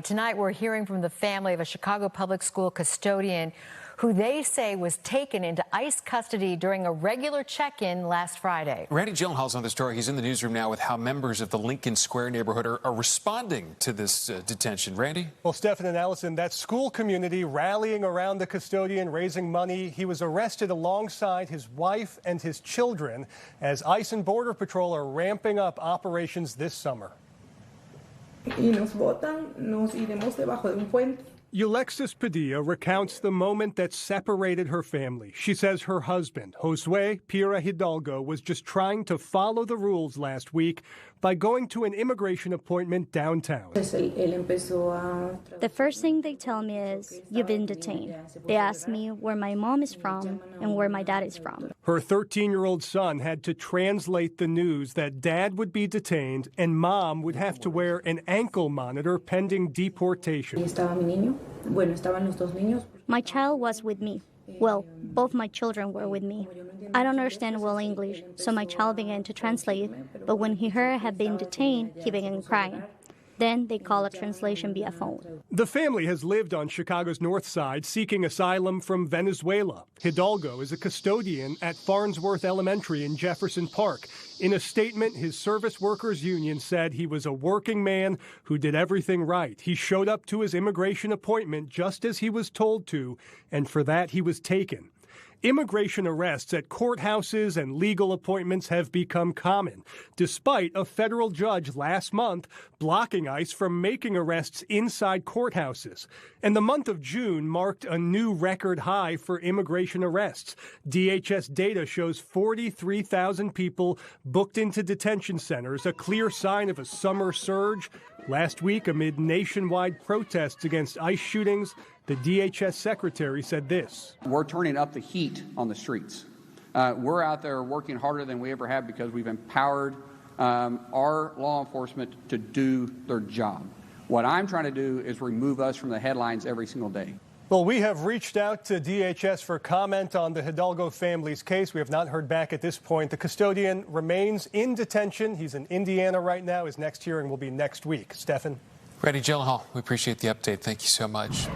Tonight, we're hearing from the family of a Chicago public school custodian who they say was taken into ICE custody during a regular check-in last Friday. Randy Gyllenhaal's on the story. He's in the newsroom now with how members of the Lincoln Square neighborhood are responding to this detention. Randy? Well, Stephen and Allison, that school community rallying around the custodian, raising money. He was arrested alongside his wife and his children as ICE and Border Patrol are ramping up operations this summer. Y nos botan, nos iremos debajo de un puente. Alexis Padilla recounts the moment that separated her family. She says her husband, Josue Pira Hidalgo, was just trying to follow the rules last week by going to an immigration appointment downtown. The first thing they tell me is, you've been detained. They ask me where my mom is from and where my dad is from. Her 13-year-old son had to translate the news that dad would be detained and mom would have to wear an ankle monitor pending deportation. My child was with me. Well, both my children were with me. I don't understand well English, so my child began to translate, but when he heard I had been detained, he began crying. Then they call a translation via phone. The family has lived on Chicago's north side seeking asylum from Venezuela. Hidalgo is a custodian at Farnsworth Elementary in Jefferson Park. In a statement, his service workers union said he was a working man who did everything right. He showed up to his immigration appointment just as he was told to, and for that he was taken. Immigration arrests at courthouses and legal appointments have become common, despite a federal judge last month blocking ICE from making arrests inside courthouses. And the month of June marked a new record high for immigration arrests. DHS data shows 43,000 people booked into detention centers, a clear sign of a summer surge. Last week, amid nationwide protests against ICE shootings, the DHS secretary said this. We're turning up the heat on the streets. We're out there working harder than we ever have because we've empowered our law enforcement to do their job. What I'm trying to do is remove us from the headlines every single day. Well, we have reached out to DHS for comment on the Hidalgo family's case. We have not heard back at this point. The custodian remains in detention. He's in Indiana right now. His next hearing will be next week. Stephen? Randy Gyllenhaal, we appreciate the update. Thank you so much.